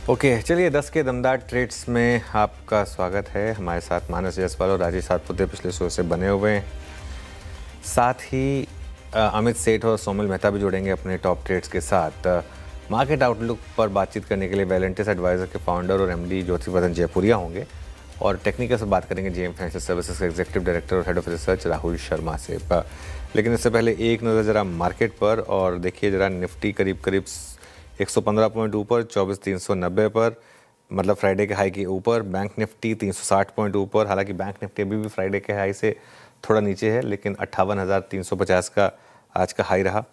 Okay, चलिए 10 के दमदार ट्रेड्स में आपका स्वागत है। हमारे साथ मानस जायसवाल और राजेश सातपुते पिछले शो से बने हुए हैं। साथ ही अमित सेठ और सोमिल मेहता भी जुड़ेंगे अपने टॉप ट्रेड्स के साथ। मार्केट आउटलुक पर बातचीत करने के लिए वेलेंटिस एडवाइजर के फाउंडर और एमडी ज्योतिवर्धन जयपुरिया होंगे और टेक्निकल से बात करेंगे जेएम फाइनेंशियल सर्विसेज के एग्जीक्यूटिव डायरेक्टर और head of research Rahul Sharma से। लेकिन इससे पहले एक नज़र ज़रा मार्केट पर और देखिए ज़रा निफ्टी करीब करीब 115 पॉइंट ऊपर 24,390 पर, मतलब फ्राइडे के हाई के ऊपर। बैंक निफ्टी 360 पॉइंट ऊपर, हालांकि बैंक निफ्टी अभी भी फ्राइडे के हाई से थोड़ा नीचे है, लेकिन 58,350 का आज का हाई रहा।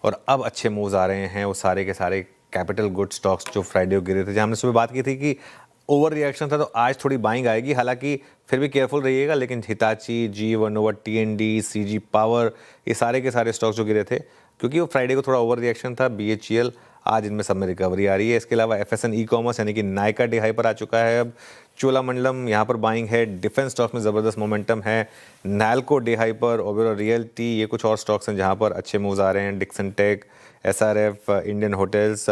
और अब अच्छे मूव्स आ रहे हैं वो सारे के सारे कैपिटल गुड स्टॉक्स जो फ्राइडे को गिरे थे, जहाँ हमने सुबह बात की थी कि ओवर रिएक्शन था, तो आज थोड़ी बाइंग आएगी। हालांकि फिर भी केयरफुल रहिएगा। लेकिन हिताची, जी वनोवा, टीएनडी, सीजी पावर, ये सारे के सारे स्टॉक्स जो गिरे थे, क्योंकि वो फ्राइडे को थोड़ा ओवर रिएक्शन था। बीएचईएल, आज इनमें सब में रिकवरी आ रही है। इसके अलावा एफएसएन ई कॉमर्स यानी कि नायका डे हाई पर आ चुका है। अब चोलामंडलम यहाँ पर बाइंग है। डिफेंस स्टॉक्स में ज़बरदस्त मोमेंटम है। नैल्को डे हाई पर, ओबेरॉय रियल्टी, ये कुछ और स्टॉक्स हैं जहाँ पर अच्छे मूव्स आ रहे हैं। Dixon tech, SRF, Indian hotels.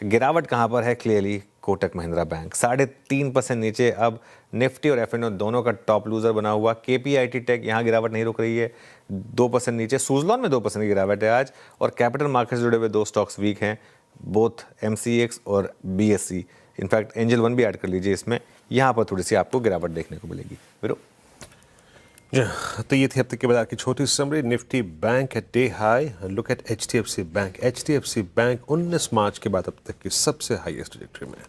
गिरावट कहाँ पर है? क्लियरली कोटक महिंद्रा बैंक 3.5% नीचे। अब निफ्टी और एफएनओ दोनों का टॉप लूजर बना हुआ। केपीआईटी टेक, यहाँ गिरावट नहीं रुक रही है, 2% नीचे। सुजलॉन में 2% की गिरावट है आज। और कैपिटल मार्केट से जुड़े हुए दो स्टॉक्स वीक हैं, बोथ एमसीएक्स और बीएससी। इनफैक्ट एंजल वन भी ऐड कर लीजिए इसमें, यहाँ पर थोड़ी सी आपको गिरावट देखने को मिलेगी। वीरो, तो ये थी अब तक के बाजार की छोटी summary. Nifty bank at day high. Look at HDFC bank. HDFC bank 19 मार्च के बाद अब तक की सबसे हाईएस्ट ट्रैजेक्टरी में है।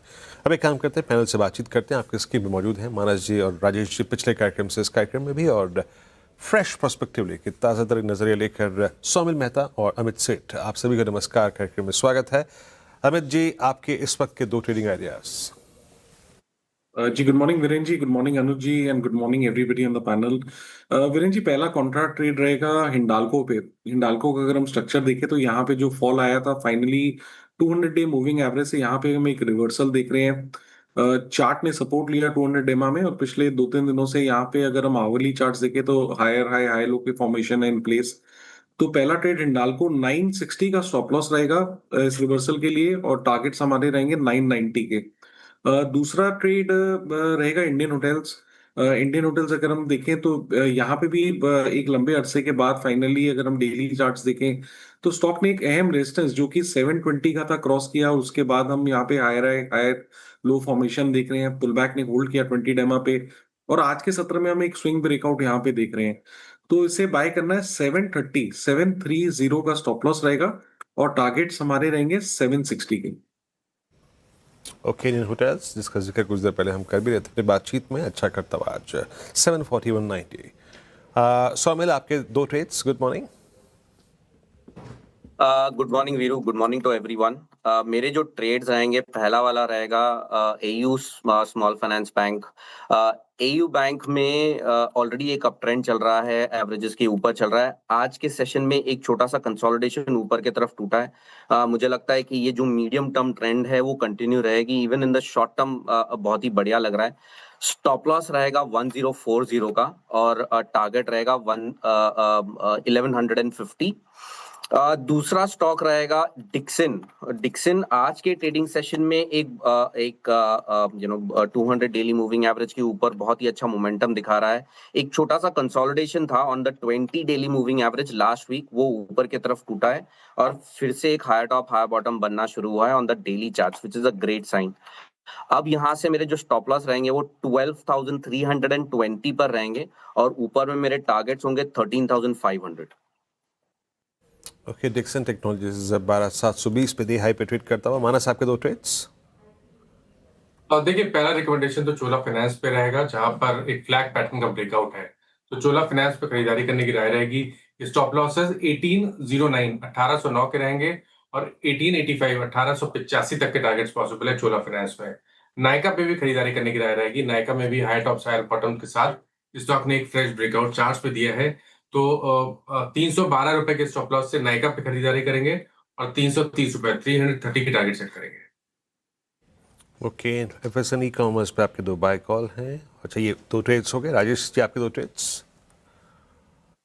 अब एक काम करते हैं, पैनल से बातचीत करते हैं। आपके स्क्रीन पे मौजूद हैं मानस जी और राजेश जी, पिछले कार्यक्रम से इस कार्यक्रम में भी, और फ्रेश पर्सपेक्टिव लेकर, ताज़ा तरीन नजरिया लेकर सोमिल मेहता और अमित सेठ। आप सभी का नमस्कार, कार्यक्रम में स्वागत है। अमित जी, आपके इस वक्त के दो ट्रेडिंग आइडियाज। जी good morning Viren ji, good morning Anuj ji and good morning everybody on the panel. Viren ji, पहला कॉन्ट्रैक्ट ट्रेड रहेगा हिंडाल्को पे। हिंडाल्को का अगर हम स्ट्रक्चर देखें तो यहाँ पे जो फॉल आया था फाइनली 200 डे मूविंग एवरेज से यहाँ पे हम एक रिवर्सल देख रहे हैं। चार्ट ने सपोर्ट लिया 200 डेमा में, और पिछले 2-3 दिनों से यहाँ पे अगर हम आवरली चार्ट्स देखें तो हायर हाई हाई लो के फॉर्मेशन है इन प्लेस। तो पहला ट्रेड हिंडाल्को 960 का स्टॉप लॉस रहेगा इस रिवर्सल के लिए, और टारगेट्स हमारे रहेंगे 990 के। दूसरा ट्रेड रहेगा इंडियन होटल्स। इंडियन होटल्स अगर हम देखें तो यहाँ पे भी एक लंबे अरसे के बाद फाइनली अगर हम डेली चार्ट्स देखें तो स्टॉक ने एक अहम रेजिस्टेंस जो कि 720 का था क्रॉस किया। उसके बाद हम यहाँ पे हायर हायर लो फॉर्मेशन देख रहे हैं। पुल बैक ने होल्ड किया 20 डेमा पे, और आज के सत्र में हम एक स्विंग ब्रेकआउट यहाँ पे देख रहे हैं। तो इसे बाय करना है 730 का स्टॉप लॉस रहेगा, और टारगेट्स हमारे रहेंगे 760 के। ओके, इंडियन होटल्स जिसका जिक्र कुछ देर पहले हम कर भी रहे थे बातचीत में, अच्छा करता हुआ आज 741.90। सोमिल, आपके दो trades. Good morning. Good morning Veeru, good morning to everyone. मेरे जो ट्रेड्स आएंगे, पहला वाला रहेगा AU small finance bank. AU bank में ऑलरेडी एक अप ट्रेंड चल रहा है, एवरेजेस के ऊपर चल रहा है। आज के सेशन में एक छोटा सा कंसोलिडेशन ऊपर की तरफ टूटा है। मुझे लगता है कि ये जो मीडियम टर्म ट्रेंड है वो कंटिन्यू रहेगी। Even in the short term बहुत ही बढ़िया लग रहा है। स्टॉप लॉस रहेगा 1040 का, और टारगेट रहेगा 1150। दूसरा स्टॉक रहेगा डिक्सन। डिक्सन आज के ट्रेडिंग सेशन में एक 200 डेली मूविंग एवरेज के ऊपर बहुत ही अच्छा मोमेंटम दिखा रहा है। एक छोटा सा कंसोलिडेशन था on the 20 daily moving average last week, वो ऊपर की तरफ टूटा है और फिर से एक हायर टॉप हायर बॉटम बनना शुरू हुआ है on the daily charts, which is a great sign. अब यहाँ से मेरे जो स्टॉप लॉस रहेंगे वो 12,320 पर रहेंगे, और ऊपर में मेरे टारगेट्स होंगे 13,500। ओके, डिक्सन टेक्नोलॉजीज 12,720 पे दी हाई पे ट्रेड करता हुआ। मानस, आपके दो ट्रेड्स। देखिए, पहला रिकमेंडेशन तो चोला फाइनेंस पे रहेगा, जहां पर एक फ्लैग पैटर्न का ब्रेकआउट है, तो चोला फाइनेंस पे खरीदारी करने की राय रहेगी। स्टॉप लॉसेस 1809 1809 के रहेंगे, और 1885 1885 तक के टारगेट्स पॉसिबल है चोला फाइनेंस में। नायका पे भी खरीदारी करने की राय रहेगी। नायका में भी हाई टॉप हायर बॉटम के साथ स्टॉक ने एक फ्रेश ब्रेकआउट चार्ट्स पे दिया है, तो 312 रुपए के स्टॉप लॉस से नायका पे खरीदारी करेंगे, और 330 रुपए 330 की टारगेट सेट करेंगे। ओके, एफएसएन ई कॉमर्स पे आपके दो बाय कॉल हैं। अच्छा, ये दो ट्रेड्स हो गए। राजेश जी, आपके दो ट्रेड्स।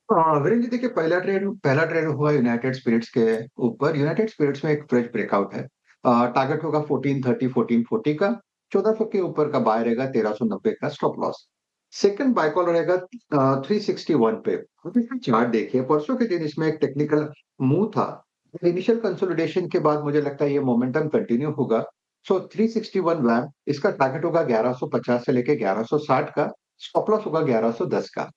वीरेंद्र जी, देखिए पहला ट्रेड हुआ यूनाइटेड स्पिरिट्स के ऊपर। यूनाइटेड स्पिरिट्स में एक फ्रेश ब्रेकआउट है, टारगेट होगा 1430 1440 का। 1400 के ऊपर का बाय रहेगा, 1390 का stop loss. Second by call रहेगा 361 पे। अब इसका चार्ट देखिए, परसों के दिन इसमें एक टेक्निकल मूव था। इनिशियल कंसोलिडेशन के बाद मुझे लगता है ये मोमेंटम कंटिन्यू होगा। सो 361 वैम इसका टारगेट होगा 1150 से लेके 1160 का। स्टॉप लॉस होगा 1110 का।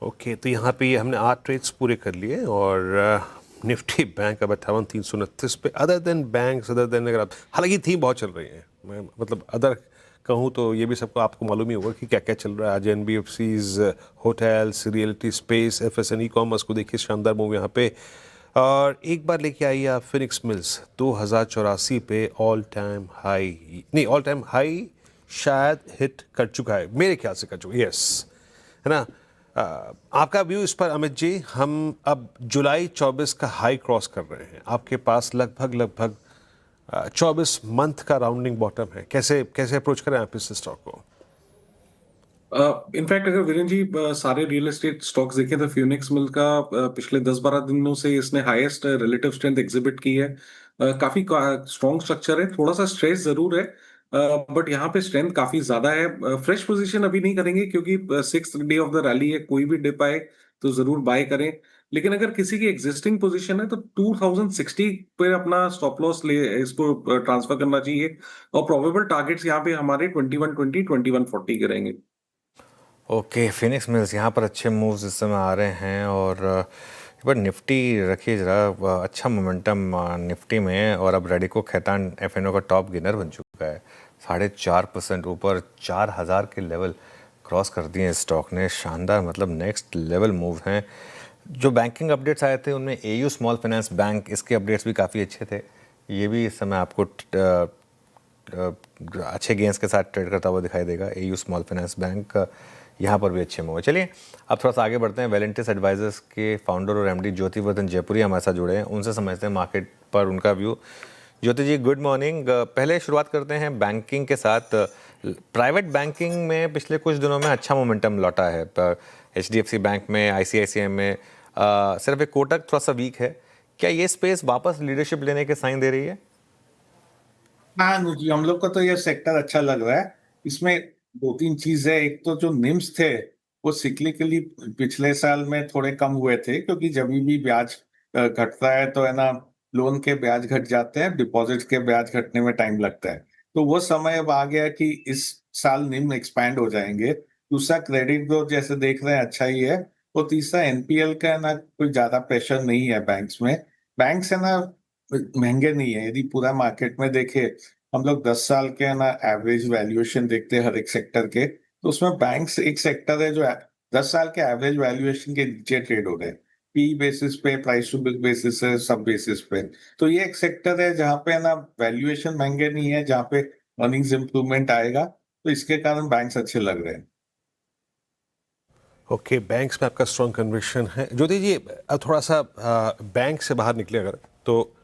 ओके, तो यहाँ पे हमने 8 ट्रेड्स पूरे कर लिए और निफ्टी बैंक अब 58,329 पे। Other than banks, other than अगर आप, हालांकि थीम बहुत चल रही है, मैं मतलब अदर कहूँ तो ये भी सबको आपको मालूम ही होगा कि क्या क्या चल रहा है आज। NBFCs, hotels, reality space, एफएसएन, e commerce को देखिए, शानदार मूव यहाँ पे। और एक बार लेके आइए आप फिनिक्स मिल्स 2084 पे, ऑल टाइम हाई, नहीं ऑल टाइम हाई शायद हिट कर चुका है, मेरे ख्याल से कर चुका है, यस, है ना। आपका व्यू इस पर अमित जी? हम अब जुलाई 24 का हाई क्रॉस कर रहे हैं, आपके पास लगभग 24 मंथ का राउंडिंग बॉटम है, कैसे कैसे अप्रोच करें आप इस स्टॉक को? इनफैक्ट अगर वीरेंद्र जी सारे रियल एस्टेट स्टॉक्स देखें तो फ्यूनिक्स मिल का पिछले 10-12 दिनों से इसने हाईएस्ट रिलेटिव स्ट्रेंथ एग्जिबिट की है। काफी स्ट्रॉन्ग स्ट्रक्चर है, थोड़ा सा स्ट्रेस जरूर है, बट यहाँ पे स्ट्रेंथ काफी ज्यादा है। फ्रेश पोजीशन अभी नहीं करेंगे क्योंकि 6th day of the rally है, कोई भी डिप आए तो जरूर बाय करें। लेकिन अगर किसी की एग्जिस्टिंग पोजीशन है तो 2060 पे अपना स्टॉप लॉस ले इसको ट्रांसफर करना चाहिए। और प्रोबेबल टारगेट्स यहाँ पे हमारे 2120 2140 के रहेंगे। ओके, फिनिक्स मिल्स यहाँ पर अच्छे मूव्स इस समय आ रहे हैं। और एक बार निफ्टी रखिए ज़रा, अच्छा मोमेंटम निफ्टी में। और अब रेडिको खैतान एफएनओ का टॉप गेनर बन चुका है, 4.5% ऊपर, 4000 के लेवल क्रॉस कर दिए स्टॉक ने, शानदार, मतलब नेक्स्ट लेवल मूव हैं। जो बैंकिंग अपडेट्स आए थे उनमें एयू स्मॉल फाइनेंस बैंक, इसके अपडेट्स भी काफ़ी अच्छे थे, ये भी इस समय आपको अच्छे गेंस के साथ ट्रेड करता हुआ दिखाई देगा। एयू स्मॉल फाइनेंस बैंक यहाँ पर भी अच्छे मूव है। चलिए अब थोड़ा सा आगे बढ़ते हैं। वेलेंटिस एडवाइजर्स के फाउंडर और एमडी ज्योतिवर्धन जयपुरी हमारे साथ जुड़े हैं, उनसे समझते हैं मार्केट पर उनका व्यू। ज्योति जी, गुड मॉर्निंग। पहले शुरुआत करते हैं बैंकिंग के साथ। प्राइवेट बैंकिंग में पिछले कुछ दिनों में अच्छा मोमेंटम लौटा है, एचडीएफसी बैंक में, आईसीआईसीआई में, सिर्फ एक कोटक थोड़ा सा वीक है। क्या ये स्पेस वापस लीडरशिप लेने के साइन दे रही है? हाँ अनु जी, हम लोग को तो ये सेक्टर अच्छा लग रहा है। इसमें 2-3 चीज है। एक तो जो निम्स थे वो सिक्लिकली पिछले साल में थोड़े कम हुए थे, क्योंकि जब भी ब्याज घटता है तो है ना, लोन के ब्याज घट जाते हैं, डिपॉजिट के ब्याज घटने में टाइम लगता है। तो वो समय अब आ गया कि इस साल निम्न एक्सपैंड हो जाएंगे। दूसरा, क्रेडिट ग्रोथ जैसे देख रहे हैं अच्छा ही है। और तीसरा, एनपीएल का है ना कोई ज्यादा प्रेशर नहीं है बैंक्स में। बैंक्स है ना महंगे नहीं है। यदि पूरा मार्केट में देखे, हम लोग 10 साल के है ना एवरेज वैल्यूएशन देखते हैं हर एक सेक्टर के, तो उसमें बैंक्स एक सेक्टर है जो 10 साल के एवरेज वैल्यूएशन के नीचे ट्रेड हो रहे हैं। पी बेसिस पे, प्राइस टू बुक बेसिस है, सब बेसिस पे। तो ये एक सेक्टर है जहाँ पे ना वैल्यूएशन महंगे नहीं है, जहाँ पे अर्निंग्स इंप्रूवमेंट आएगा, तो इसके कारण बैंक्स अच्छे लग रहे हैं। ओके, बैंक्स में आपका स्ट्रॉन्ग कन्विक्शन है। ज्योति जी, अब थोड़ा सा बैंक से बाहर निकले अगर, तो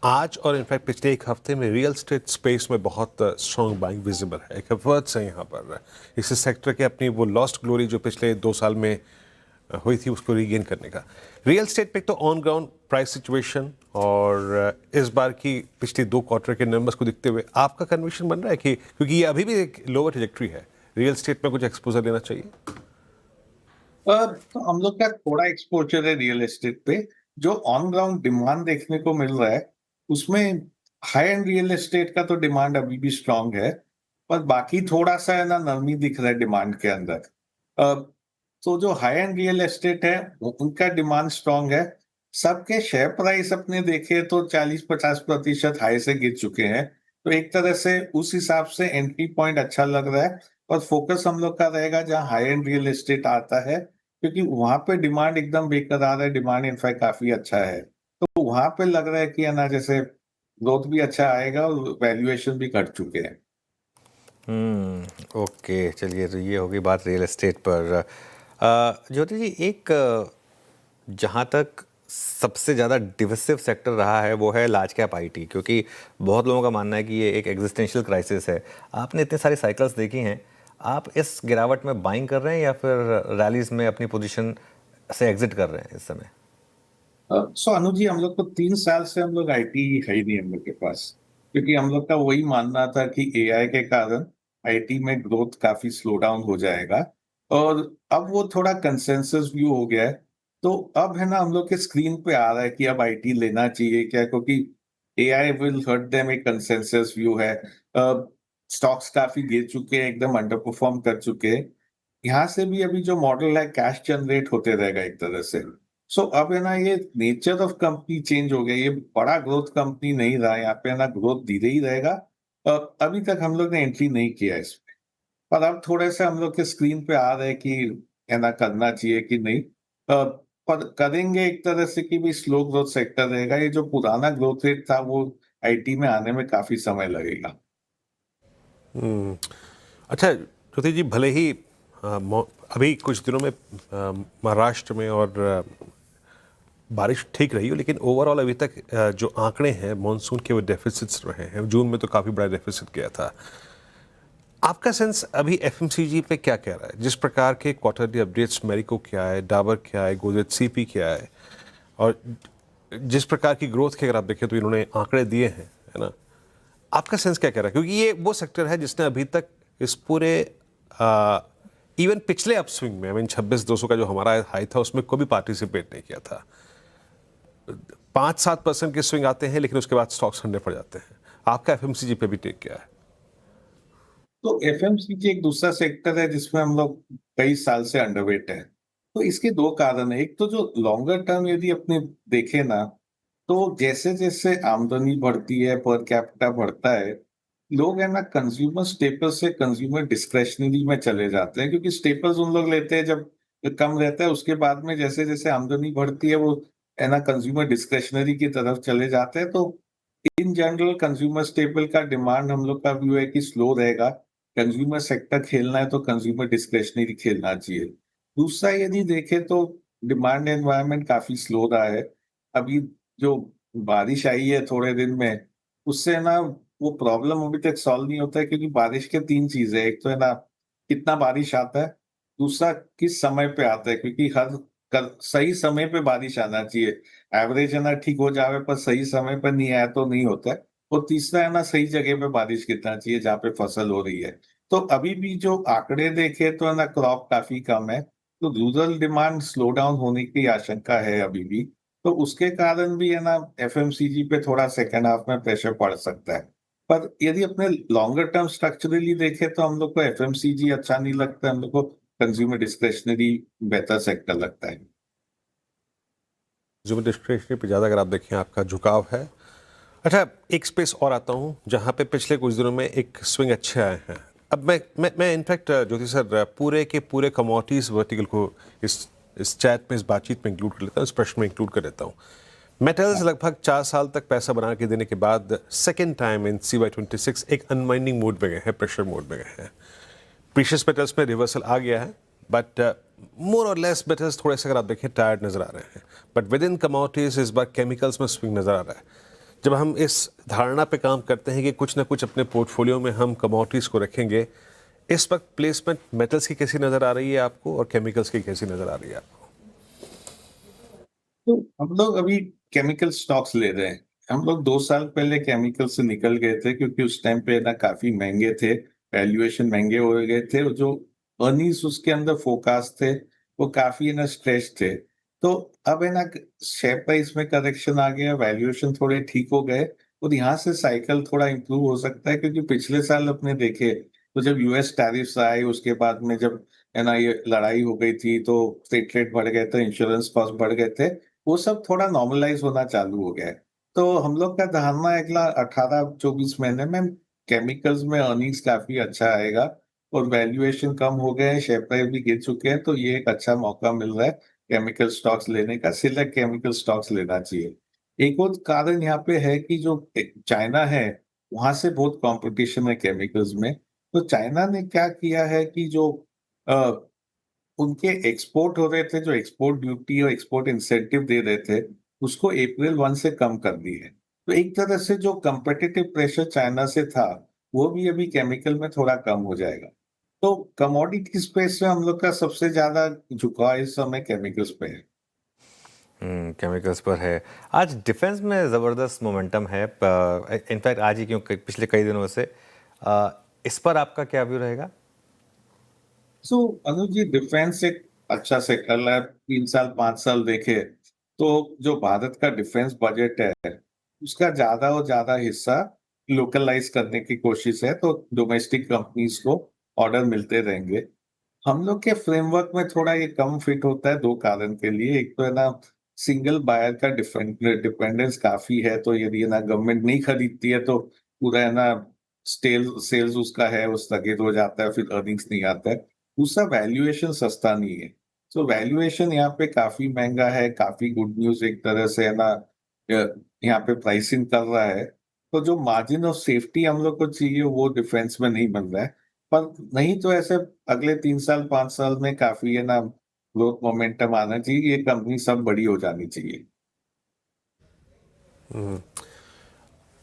आज और इनफैक्ट पिछले एक हफ्ते में रियल एस्टेट स्पेस में बहुत स्ट्रॉन्ग बाइंग विजिबल है, एक एफर्ट्स है यहाँ पर इस सेक्टर के अपनी वो लॉस्ट ग्लोरी जो पिछले 2 साल में हुई थी उसको रीगेन करने का। रियल एस्टेट पे तो ऑन ग्राउंड प्राइस सिचुएशन और इस बार की पिछले 2 क्वार्टर के नंबर्स को देखते हुए आपका कन्विक्शन बन रहा है कि क्योंकि ये अभी भी एक लोअर ट्रैजेक्टरी है, रियल एस्टेट में कुछ एक्सपोजर लेना चाहिए? तो हम लोग का थोड़ा एक्सपोजर है रियल एस्टेट पे। जो ऑन ग्राउंड डिमांड देखने को मिल रहा है उसमें हाई एंड रियल एस्टेट का तो डिमांड अभी भी स्ट्रांग है, पर बाकी थोड़ा सा है ना नरमी दिख रहा है डिमांड के अंदर। तो जो हाई एंड रियल एस्टेट है उनका डिमांड स्ट्रांग है। सबके शेयर प्राइस अपने देखे तो 40-50% हाई से गिर चुके हैं। तो एक तरह से उस हिसाब से एंट्री पॉइंट अच्छा लग रहा है। और फोकस हम लोग का रहेगा जहाँ हाई एंड रियल एस्टेट आता है, क्योंकि वहां पे डिमांड एकदम बेकरार है, डिमांड इनफैक्ट काफी अच्छा है। तो वहां पे लग रहा है कि है ना जैसे ग्रोथ भी अच्छा आएगा और वैल्यूएशन भी घट चुके हैं। ओके, चलिए, तो ये होगी बात रियल एस्टेट पर। ज्योति जी, एक जहाँ तक सबसे ज़्यादा डिविसिव सेक्टर रहा है वो है लार्ज कैप आईटी, क्योंकि बहुत लोगों का मानना है कि ये एक एग्जिस्टेंशियल क्राइसिस है। आपने इतनी सारी साइकिल्स देखी हैं, आप इस गिरावट में बाइंग कर रहे हैं या फिर रैलीज में अपनी पोजीशन से एग्जिट कर रहे हैं इस समय? सो अनुज जी, हम लोग को 3 साल से हम लोग आईटी है ही नहीं हम लोग के पास, क्योंकि हम लोग का वही मानना था कि एआई के कारण आईटी में ग्रोथ काफी स्लो डाउन हो जाएगा। और अब वो थोड़ा कंसेंसस व्यू हो गया है। तो अब है ना, हम लोग के स्क्रीन पे आ रहा है कि अब आईटी लेना चाहिए क्या, क्योंकि एआई विल हर्ट देम, एक कंसेंसस व्यू है। स्टॉक्स काफी गिर चुके हैं, एकदम अंडर परफॉर्म कर चुके हैं। यहाँ से भी अभी जो मॉडल है, कैश जनरेट होते रहेगा एक तरह से। सो अब है ना, ये नेचर ऑफ कंपनी चेंज हो गया, ये बड़ा ग्रोथ कंपनी नहीं रहा, यहाँ पे है ना ग्रोथ धीरे ही रहेगा। अभी तक हम लोग ने एंट्री नहीं किया इसमें, पर अब थोड़े से हम लोग के स्क्रीन पे आ रहे हैं कि है ना, करना चाहिए कि नहीं। पर करेंगे एक तरह से कि भी स्लो ग्रोथ सेक्टर रहेगा, ये जो पुराना ग्रोथ रेट था वो आईटी में आने में काफी समय लगेगा। अच्छा ज्योति जी, भले ही अभी कुछ दिनों में महाराष्ट्र में और बारिश ठीक रही हो, लेकिन ओवरऑल अभी तक जो आंकड़े हैं मॉनसून के वो डेफिसिट्स रहे हैं। जून में तो काफ़ी बड़ा डेफिसिट गया था। आपका सेंस अभी एफएमसीजी पे क्या कह रहा है? जिस प्रकार के क्वार्टरली अपडेट्स मैरिको क्या है, डाबर क्या है, गोदरेज सीपी क्या है, और जिस प्रकार की ग्रोथ के अगर आप देखें तो इन्होंने आंकड़े दिए हैं, है ना, आपका सेंस क्या कह रहा है? क्योंकि ये वो सेक्टर है जिसने अभी तक इस पूरे इवन पिछले अपस्विंग में, आई मीन 26,200 का जो हमारा हाई था उसमें कोई भी पार्टिसिपेट नहीं किया था। 5-7% के स्विंग आते हैं लेकिन उसके बाद स्टॉक्स ठंडे पड़ जाते हैं। आपका एफएमसीजी पे भी टेक क्या है? तो एफएमसीजी एक दूसरा सेक्टर है जिसमें हम लोग कई साल से अंडरवेट है। तो इसके दो कारण है। एक तो जो लॉन्गर टर्म यदि अपने देखे ना, तो जैसे जैसे आमदनी बढ़ती है, पर कैपिटा बढ़ता है, लोग है ना कंज्यूमर स्टेपल से कंज्यूमर डिस्क्रेशनरी में चले जाते हैं, क्योंकि स्टेपल्स उन लोग लेते हैं जब कम रहता है, उसके बाद में जैसे जैसे आमदनी बढ़ती है वो है ना कंज्यूमर डिस्क्रेशनरी की तरफ चले जाते हैं। तो इन जनरल कंज्यूमर स्टेपल का डिमांड हम लोग का व्यू है कि स्लो रहेगा। कंज्यूमर सेक्टर खेलना है तो कंज्यूमर डिस्क्रेशनरी खेलना चाहिए। दूसरा यदि देखें तो डिमांड एनवायरनमेंट काफी स्लो रहा है। अभी जो बारिश आई है थोड़े दिन में, उससे ना वो प्रॉब्लम अभी तक सॉल्व नहीं होता है, क्योंकि बारिश के 3 चीजें, एक तो है ना कितना बारिश आता है, दूसरा किस समय पे आता है, क्योंकि सही समय पे बारिश आना चाहिए। एवरेज है ना ठीक हो जावे, पर सही समय पर नहीं आया तो नहीं होता है। और तीसरा है ना, सही जगह पे बारिश कितना चाहिए जहाँ पे फसल हो रही है। तो अभी भी जो आंकड़े देखे तो है ना, क्रॉप काफी कम है, तो रूरल डिमांड स्लो डाउन होने की आशंका है अभी भी। तो उसके कारण भी है ना, एफएमसीजी पे थोड़ा सेकेंड हाफ में प्रेशर पड़ सकता है। पर यदि अपने लॉन्गर टर्म स्ट्रक्चरली देखें तो हम लोग को एफएमसीजी अच्छा नहीं लगता, हम लोग को कंज्यूमर डिस्क्रेशनरी बेहतर सेक्टर लगता है। कंज्यूमर डिस्क्रिप्शन पे ज़्यादा अगर आप देखें आपका झुकाव है। अच्छा, एक स्पेस और आता हूँ जहाँ पे पिछले कुछ दिनों में एक स्विंग अच्छे आए हैं। अब मैं इनफैक्ट ज्योति सर पूरे के पूरे कमोडिटीज़ वर्टिकल को इस चैट में, इस बातचीत में इंक्लूड कर लेता हूँ, इस प्रश्न में इंक्लूड कर लेता हूँ। मेटल्स लगभग 4 साल तक पैसा बना के देने के बाद सेकेंड टाइम इन CY26 एक अनवाइंडिंग मोड में गए हैं, प्रेशर मोड में गए हैं। प्रीशियस मेटल्स में रिवर्सल आ गया है, बट मोर और लेस मेटल्स थोड़े से अगर आप देखें टायर्ड नजर आ रहे हैं। बट विद इन कमोडिटीज इस बार केमिकल्स में स्विंग नजर आ रहा है। जब हम इस धारणा पे काम करते हैं कि कुछ ना कुछ अपने पोर्टफोलियो में हम कमोडिटीज को रखेंगे, इस वक्त प्लेसमेंट मेटल्स की कैसी नजर आ रही है आपको और केमिकल्स की कैसी नजर आ रही है आपको? तो हम लोग अभी केमिकल स्टॉक्स ले रहे हैं। हम लोग 2 साल पहले केमिकल से निकल गए थे, क्योंकि उस टाइम पे ना काफी महंगे थे, वैल्यूएशन महंगे हो गए थे, और जो अर्निंग्स उसके अंदर फोरकास्ट थे वो काफी ना स्ट्रेच थे। तो अब है ना, शेयर प्राइस में करेक्शन आ गया, वैल्यूएशन थोड़े ठीक हो गए, और यहाँ से साइकिल थोड़ा इंप्रूव हो सकता है। क्योंकि पिछले साल अपने देखे तो जब यूएस टैरिफ्स आए, उसके बाद में जब है ना ये लड़ाई हो गई थी, तो फ्रेट रेट बढ़ गए थे, इंश्योरेंस कॉस्ट बढ़ गए थे, वो सब थोड़ा नॉर्मलाइज होना चालू हो गया है। तो हम लोग का धारणा है अगला 18-24 महीने में केमिकल्स में अर्निंग्स काफी अच्छा आएगा, और वैल्यूएशन कम हो गए हैं, शेयर प्राइस भी गिर चुके हैं, तो ये एक अच्छा मौका मिल रहा है केमिकल स्टॉक्स लेने का। सिलेक्ट केमिकल स्टॉक्स लेना चाहिए। एक और कारण यहाँ पे है कि जो चाइना है, वहां से बहुत कंपटीशन है केमिकल्स में। तो चाइना ने क्या किया है कि जो उनके एक्सपोर्ट हो रहे थे, जो एक्सपोर्ट ड्यूटी और एक्सपोर्ट इंसेंटिव दे रहे थे, उसको अप्रैल 1 से कम कर दी है। तो एक तरह से जो कंपेटिटिव प्रेशर चाइना से था, वो भी अभी केमिकल में थोड़ा कम हो जाएगा। तो कमोडिटी स्पेस में हम लोग का सबसे ज्यादा झुकाव इस समय केमिकल्स पे है। केमिकल्स पर है। आज डिफेंस में ज़बरदस्त मोमेंटम है, इनफैक्ट आज ही क्यों पिछले कई दिनों से। इस पर आपका क्या व्यू रहेगा? सो अनुज जी, डिफेंस एक अच्छा सेक्टर है। 3 साल 5 साल देखे तो जो भारत का डिफेंस बजट है उसका ज्यादा और ज्यादा हिस्सा लोकलाइज करने की कोशिश है, तो डोमेस्टिक कंपनीज को ऑर्डर मिलते रहेंगे। हम लोग के फ्रेमवर्क में थोड़ा ये कम फिट होता है 2 कारण के लिए। एक तो है ना, सिंगल बायर का डिपेंडेंस काफी है, तो यदि है ना गवर्नमेंट नहीं खरीदती है तो पूरा है ना सेल्स उसका है वो स्थगित हो जाता है, फिर अर्निंग्स नहीं आता है। दूसरा, वैल्यूएशन सस्ता नहीं है। तो वैल्यूएशन यहाँ पे काफी महंगा है। काफी गुड न्यूज एक तरह से है ना, यहाँ पे प्राइसिंग कर रहा है। तो जो मार्जिन ऑफ सेफ्टी हम लोग को चाहिए वो डिफेंस में नहीं बन रहा है। पर नहीं तो ऐसे अगले 3 साल 5 साल में काफी है ना ग्रोथ मोमेंटम आना चाहिए। ये कंपनी सब बड़ी हो जानी चाहिए।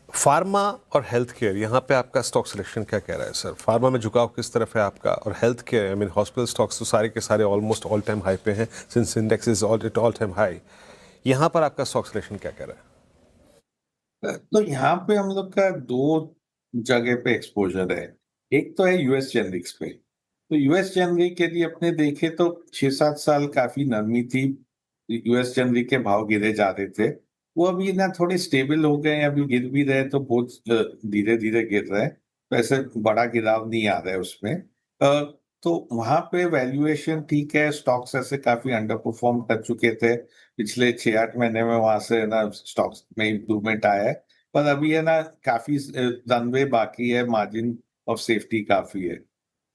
फार्मा और हेल्थ केयर, यहाँ पे आपका स्टॉक सिलेक्शन क्या कह रहा है सर? फार्मा में झुकाव किस तरफ है आपका, और health care I mean hospital stocks तो सारे के सारे ऑलमोस्ट ऑल टाइम हाई पे हैं, since index is all time high. यहाँ पर आपका स्टॉक सिलेक्शन क्या कह रहा है? तो यहाँ पे हम लोग का 2 जगह पे एक्सपोजर है। एक तो है यूएस जेनरिक्स पे। तो यूएस जेनरिक के लिए अपने देखे तो 6-7 साल काफी नरमी थी। यूएस जेनरिक के भाव गिरे जा रहे थे, वो अभी ना थोड़े स्टेबल हो गए हैं। अभी गिर भी रहे तो बहुत धीरे धीरे गिर रहे हैं, तो ऐसे बड़ा गिराव नहीं आ रहा है उसमें। तो वहां पे वैल्यूएशन ठीक है। स्टॉक्स ऐसे काफी अंडर परफॉर्म कर चुके थे पिछले 6-8 महीने में। वहां से ना स्टॉक्स में इम्प्रूवमेंट आया है, पर अभी है ना काफी रनवे बाकी है। मार्जिन ऑफ सेफ्टी काफी है।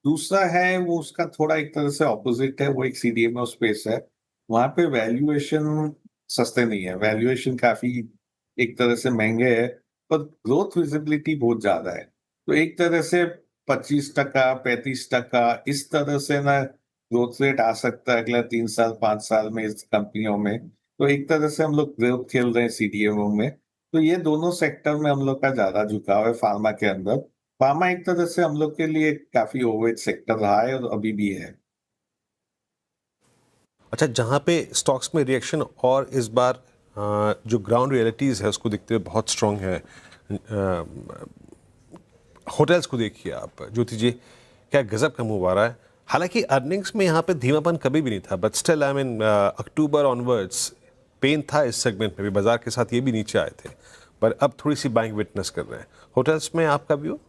दूसरा है वो उसका थोड़ा एक तरह से ऑपोजिट है, वो एक सीडीएमओ स्पेस है। वहां पे वैल्यूएशन सस्ते नहीं है। वैल्यूएशन काफी एक तरह से महंगे है, पर ग्रोथ विजिबिलिटी बहुत ज्यादा है। तो एक तरह से 25% 35% इस तरह से ना ग्रोथ रेट आ सकता है अगले 3 साल 5 साल में इस कंपनियों में। तो एक तरह से हम लोग ग्रोथ खेल रहे हैं सीडीएमओ में। तो ये दोनों सेक्टर में हम लोग का ज्यादा झुकाव है फार्मा के अंदर। फार्मा एक तरह से हम लोग के लिए काफी ओवरवेट सेक्टर रहा है और अभी भी है। अच्छा, जहाँ पे स्टॉक्स में रिएक्शन और इस बार जो ग्राउंड रियलिटीज़ है उसको देखते हुए बहुत स्ट्रॉन्ग है। होटल्स को देखिए आप ज्योति जी, क्या गजब का मूव आ रहा है। हालांकि अर्निंग्स में यहाँ पे धीमापन कभी भी नहीं था, but still I mean October onwards pain था इस सेगमेंट में भी। बाजार के साथ ये भी नीचे आए थे, पर अब थोड़ी सी बाइंग विटनेस कर रहे हैं। होटल्स में आपका व्यू?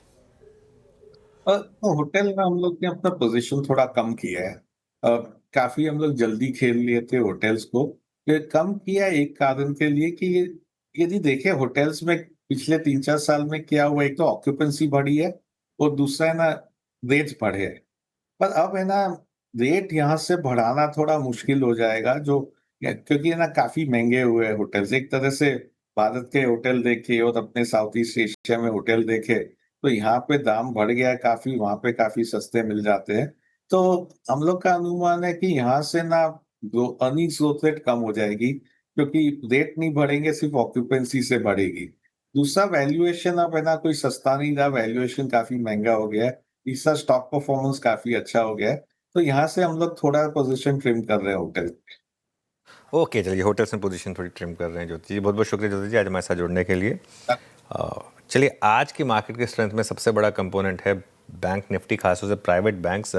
तो होटल में हम लोग ने अपना पोजीशन थोड़ा कम किया है। काफी हम लोग जल्दी खेल लिए थे होटल्स को। ये कम किया एक कारण के लिए कि यदि देखें होटल्स में पिछले 3-4 साल में क्या हुआ, एक तो ऑक्यूपेंसी बढ़ी है और दूसरा है ना रेट्स बढ़े हैं। पर अब है ना रेट यहाँ से बढ़ाना थोड़ा मुश्किल हो जाएगा, जो क्योंकि है ना काफी महंगे हुए हैं होटल्स। एक तरह से भारत के होटल देखे और अपने साउथ ईस्ट एशिया में होटल देखे तो यहाँ पे दाम बढ़ गया है काफी, वहां पे काफी सस्ते मिल जाते हैं। तो हम लोग का अनुमान है कि यहाँ से ना अर्निंग्स ग्रोथ रेट कम हो जाएगी, क्योंकि रेट नहीं बढ़ेंगे, सिर्फ ऑक्यूपेंसी से बढ़ेगी। दूसरा, वैल्यूएशन अब है ना कोई सस्ता नहीं रहा, वैल्यूएशन काफी महंगा हो गया है। तीसरा, स्टॉक परफॉर्मेंस काफी अच्छा हो गया है। तो यहाँ से हम लोग थोड़ा पोजीशन ट्रिम कर रहे हैं होटल। ओके, चलिए होटल्स में पोजीशन थोड़ी ट्रिम कर रहे हैं ज्योति जी। बहुत बहुत शुक्रिया ज्योति जी आज हमारे साथ जुड़ने के लिए। चलिए, आज की मार्केट के स्ट्रेंथ में सबसे बड़ा कंपोनेंट है बैंक निफ्टी, खासतौर से प्राइवेट बैंक्स।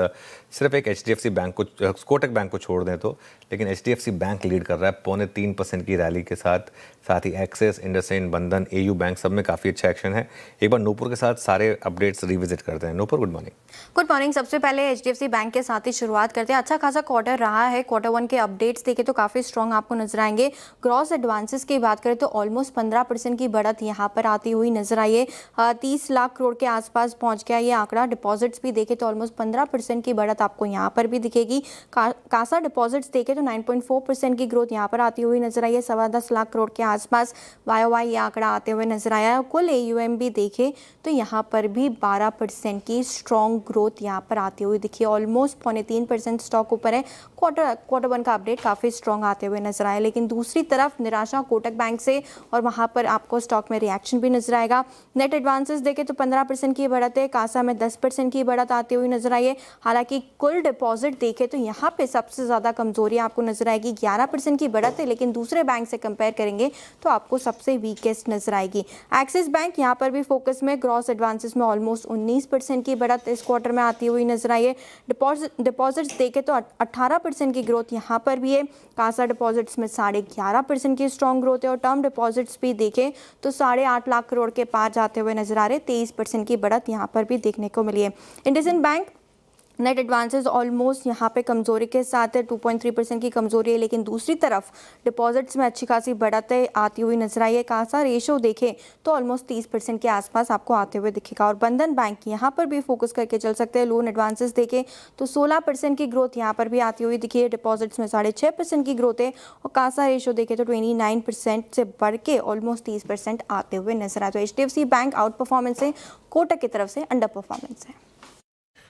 सिर्फ एक एचडीएफसी बैंक को, कोटक बैंक को छोड़ दें तो, लेकिन एचडीएफसी बैंक लीड कर रहा है 3.25% की रैली के साथ। साथ ही एक्सिस, इंडसइंड, बंधन, एयू बैंक सब में काफ़ी अच्छा एक्शन है। एक बार नूपुर के साथ सारे अपडेट्स रिविजिट करते हैं। Nupur, good morning. Good morning. सबसे पहले एचडीएफसी बैंक के साथ ही शुरुआत करते हैं। अच्छा खासा क्वार्टर रहा है। Q1 के अपडेट्स देखें तो काफ़ी स्ट्रॉन्ग आपको नजर आएंगे। ग्रॉस एडवांसेस की बात करें तो ऑलमोस्ट 15% की बढ़त यहाँ पर आती हुई नजर आई है। 30 लाख करोड़ के आसपास पहुंच गया ये आंकड़ा। डिपॉजिट्स भी देखें तो ऑलमोस्ट 15% की बढ़त आपको यहाँ पर भी दिखेगी। कासा डिपॉजिट्स देखें तो 9.4% की ग्रोथ यहाँ पर आती हुई नजर आई है। 10.25 लाख करोड़ के आसपास YOY ये आंकड़ा आते हुए नजर आया है। कुल AUM भी देखें तो यहाँ पर भी 12% की स्ट्रॉन्ग ग्रोथ यहाँ पर आती हुई दिखी। ऑलमोस्ट 3.25% स्टॉक ऊपर है। Q1 का अपडेट काफ़ी स्ट्रॉन्ग आते हुए नजर आया। लेकिन दूसरी तरफ निराशा कोटक बैंक से, और वहाँ पर आपको स्टॉक में रिएक्शन भी नजर आएगा। नेट एडवांसेस देखें तो 15% की बढ़त है। कासा में 10 10% की बढ़त आती हुई नजर आई है। हालांकि कुल डिपॉजिट देखें तो यहाँ पे सबसे ज़्यादा कमजोरी आपको नजर आएगी, 11% की बढ़त है, लेकिन दूसरे बैंक से कंपेयर करेंगे तो आपको सबसे वीकेस्ट नजर आएगी। एक्सिस बैंक यहाँ पर भी फोकस में, ग्रॉस एडवांसेस में ऑलमोस्ट 19% की बढ़त इस क्वार्टर में आती हुई नजर आई है। डिपॉजिट्स देखें तो 18% की ग्रोथ यहाँ पर भी है। कासा डिपॉजिट्स में 11.5% की स्ट्रॉन्ग ग्रोथ है और टर्म डिपॉजिट्स भी देखें तो 8.5 लाख करोड़ के पार जाते हुए नजर आ रहे, 23% की बढ़त यहाँ पर भी देखने को मिली है। IndusInd bank net advances almost यहाँ पे कमजोरी के साथ है, 2.3% की कमजोरी है, लेकिन दूसरी तरफ डिपॉजिट्स में अच्छी खासी बढ़त आती हुई नजर आई है। कासा रेशो देखें तो ऑलमोस्ट 30% के आसपास आपको आते हुए दिखेगा। और बंधन बैंक यहाँ पर भी फोकस करके चल सकते हैं। लोन एडवांसेस देखें तो 16% की ग्रोथ यहाँ पर भी आती हुई दिखी है। डिपॉजिट्स में 6.5% की ग्रोथ है और कासा रेशो देखें तो 29% से बढ़ के ऑलमोस्ट 30% आते हुए नजर आए। तो HDFC बैंक आउट परफॉर्मेंस है, कोटक की तरफ से अंडर परफॉर्मेंस है।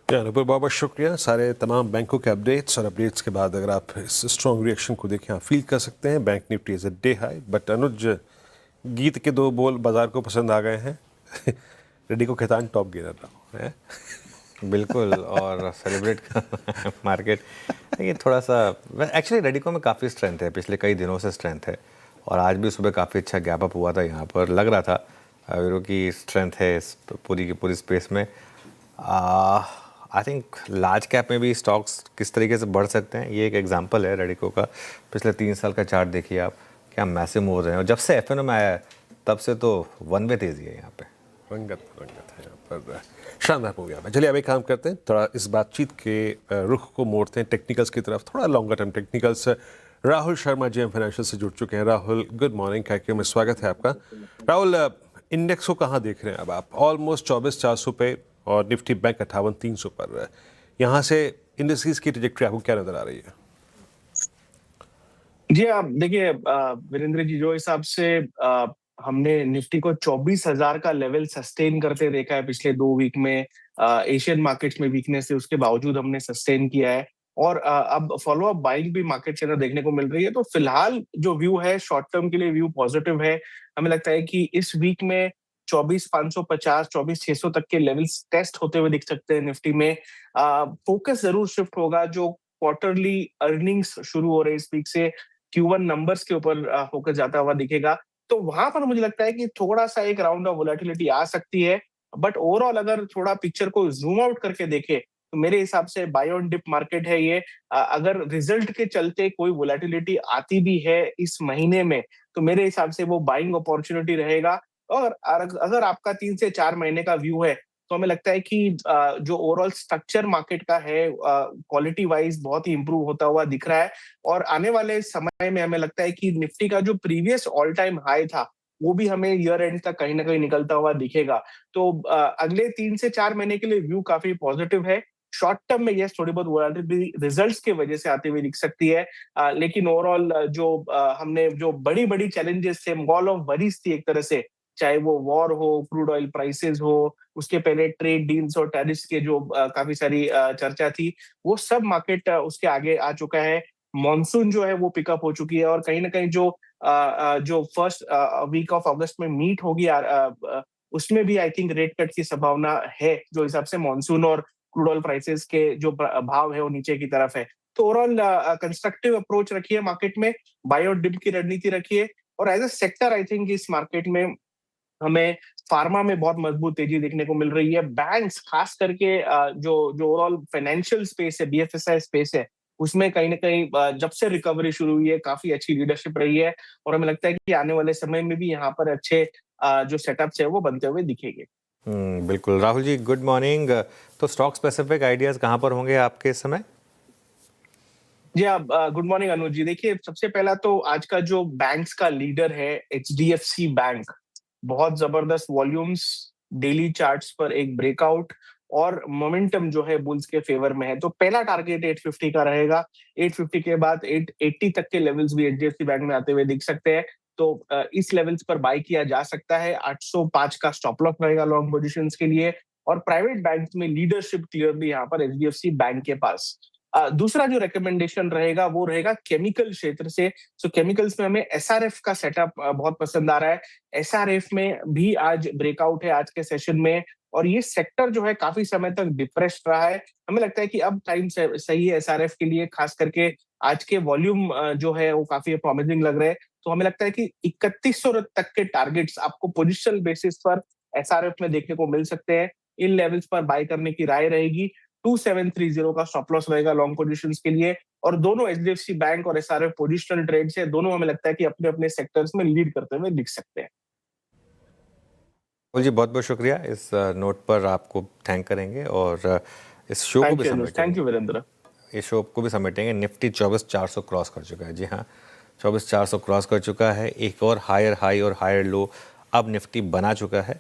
अनुपुर, बहुत बहुत शुक्रिया। सारे तमाम बैंकों के अपडेट्स और अपडेट्स के बाद अगर आप इस स्ट्रॉन्ग रिएक्शन को देखें, आप फील कर सकते हैं bank Nifty is a day high. But Anuj, गीत के 2 बोल बाजार को पसंद आ गए हैं। रेडी को खैतान टॉप गिनर रहा हूँ। बिल्कुल, और सेलिब्रेट का मार्केट ये थोड़ा सा, एक्चुअली रेडिको में काफ़ी स्ट्रेंथ है, पिछले कई दिनों से स्ट्रेंथ है और आज भी सुबह काफ़ी अच्छा गैप अप हुआ था। यहाँ पर लग रहा था वीरो की स्ट्रेंथ है इस पूरी की पूरी स्पेस में। आई थिंक लार्ज कैप में भी स्टॉक्स किस तरीके से बढ़ सकते हैं, ये एक एग्जांपल है रेडिको का। पिछले 3 साल का चार्ट देखिए आप, क्या मैसिव मूव रहे हैं। और जब से एफएनओ में आया है तब से तो वन वे तेजी है यहाँ पे। रंगत है यहाँ पर, शानदार हो गया। चलिए अब एक काम करते हैं, थोड़ा इस बातचीत के रुख को मोड़ते हैं टेक्निकल्स की तरफ, थोड़ा longer term technicals. Rahul Sharma JM financial से जुड़ चुके हैं। राहुल, गुड मॉर्निंग, कार्यक्रम में स्वागत है आपका। राहुल, इंडेक्स को कहाँ देख रहे हैं अब आप? ऑलमोस्ट 24,400 पे और निफ्टी बैंक 58,300 पर। यहाँ से इंडस्ट्रीज की ट्रैजेक्टरी आपको क्या नजर आ रही है? जी, आप देखिए वीरेंद्र जी, जो हिसाब से हमने निफ्टी को 24,000 का लेवल सस्टेन करते देखा है पिछले 2 वीक में, एशियन मार्केट्स में वीकनेस है, उसके बावजूद हमने सस्टेन किया है और अब फॉलो अप बाइंग भी मार्केट के अंदर देखने को मिल रही है। तो फिलहाल जो व्यू है, शॉर्ट टर्म के लिए व्यू पॉजिटिव है। हमें लगता है कि इस वीक में 24,550, 24,600 तक के लेवल्स टेस्ट होते हुए दिख सकते हैं निफ्टी में। फोकस जरूर शिफ्ट होगा, जो क्वार्टरली अर्निंग्स शुरू हो रहे इस वीक से Q1 नंबर्स के ऊपर फोकस जाता हुआ दिखेगा। तो वहां पर मुझे लगता है कि थोड़ा सा एक राउंड ऑफ वोलेटिलिटी आ सकती है। बट ओवरऑल अगर थोड़ा पिक्चर को जूम आउट करके देखे तो मेरे हिसाब से बाय ऑन डिप मार्केट है ये। अगर रिजल्ट के चलते कोई वोलेटिलिटी आती भी है इस महीने में तो मेरे हिसाब से वो बाइंग अपॉर्चुनिटी रहेगा। और अगर आपका 3 से 4 महीने का व्यू है तो हमें लगता है कि जो ओवरऑल स्ट्रक्चर मार्केट का है, क्वालिटी वाइज बहुत ही इंप्रूव होता हुआ दिख रहा है। और आने वाले समय में हमें लगता है कि निफ्टी का जो प्रीवियस ऑल टाइम हाई था वो भी हमें ईयर एंड तक कहीं ना कहीं निकलता हुआ दिखेगा। तो अगले 3 से 4 महीने के लिए व्यू काफी पॉजिटिव है। शॉर्ट टर्म में यस थोड़ी बहुत वोलेटिलिटी रिजल्ट्स की वजह से आती हुई दिख सकती है, लेकिन ओवरऑल जो हमने जो बड़ी बड़ी चैलेंजेस थे, मॉल ऑफ वरीज थी एक तरह से, चाहे वो वॉर हो, क्रूड ऑयल प्राइसेस हो, उसके पहले ट्रेड डील्स और टैरिफ्स के जो काफी सारी चर्चा थी, वो सब मार्केट उसके आगे आ चुका है। मॉनसून जो है वो पिकअप हो चुकी है और कहीं ना कहीं जो फर्स्ट वीक ऑफ अगस्त में मीट होगी उसमें भी आई थिंक रेट कट की संभावना है, जो हिसाब से मॉनसून और क्रूड ऑयल प्राइसेस के जो भाव है वो नीचे की तरफ है। तो ओवरऑल कंस्ट्रक्टिव अप्रोच रखिए मार्केट में, बाय और डिप की रणनीति रखिए। और as a sector I think इस मार्केट में हमें फार्मा में बहुत मजबूत तेजी देखने को मिल रही है। बैंक्स खास करके जो ओवरऑल फाइनेंशियल स्पेस है, BFSI स्पेस है, उसमें कहीं ना कहीं जब से रिकवरी शुरू हुई है काफी अच्छी लीडरशिप रही है और हमें लगता है कि आने वाले समय में भी यहाँ पर अच्छे जो सेटअप्स है वो बनते हुए दिखेंगे। बिल्कुल। Rahul ji, good morning. तो स्टॉक स्पेसिफिक आइडियाज कहाँ पर होंगे आपके इस समय? जी, आप गुड मॉर्निंग अनुज जी। देखिए, सबसे पहला तो आज का जो बैंक्स का लीडर है HDFC बैंक, बहुत जबरदस्त वॉल्यूम्स, डेली चार्ट्स पर एक ब्रेकआउट और मोमेंटम जो है बुल्स के फेवर में है। तो पहला टारगेट 850 का रहेगा। 850 के बाद 880 तक के लेवल्स भी HDFC बैंक में आते हुए दिख सकते हैं। तो इस लेवल्स पर बाय किया जा सकता है। 805 का स्टॉप लॉस रहेगा लॉन्ग पोजीशंस के लिए। और प्राइवेट बैंक्स में लीडरशिप क्लियरली यहाँ पर HDFC बैंक के पास। दूसरा जो रिकमेंडेशन रहेगा वो रहेगा केमिकल क्षेत्र से। सो केमिकल्स में हमें SRF का सेटअप बहुत पसंद आ रहा है। SRF में भी आज ब्रेकआउट है आज के सेशन में और ये सेक्टर जो है काफी समय तक डिप्रेस्ड रहा है। हमें लगता है कि अब टाइम सही है एसआरएफ के लिए, खास करके आज के वॉल्यूम जो है वो काफी प्रॉमिसिंग लग रहे हैं। तो हमें लगता है कि 3100 तक के टारगेट्स आपको पोजिशनल बेसिस पर एसआरएफ में देखने को मिल सकते हैं। इन लेवल्स पर बाय करने की राय रहेगी। 2730 का स्टॉप लॉस रहेगा लॉन्ग पोजीशंस के लिए। और दोनों एचडीएफसी बैंक और एसआरएफ पोजिशनल ट्रेड्स है, दोनों हमें लगता है कि अपने अपने सेक्टर्स में लीड करते हुए दिख सकते हैं। जी बहुत बहुत शुक्रिया, इस नोट पर आपको थैंक करेंगे और इस शो को भी थैंक यू समेटेंगे। वीरेंद्र। इस शो को भी समेटेंगे। निफ्टी 24,400 क्रॉस कर चुका है। जी हाँ, 24,400 क्रॉस कर चुका है। एक और हायर हाई और हायर लो अब निफ्टी बना चुका है,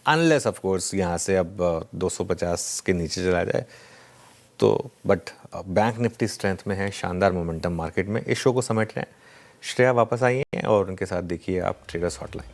अनलेस ऑफ कोर्स यहाँ से अब 250 के नीचे चला जाए तो। बट बैंक निफ्टी स्ट्रेंथ में है, शानदार मोमेंटम मार्केट में। इस शो को समेट रहे हैं। श्रेया वापस आई हैं और उनके साथ देखिए आप ट्रेडर्स हॉटलाइन।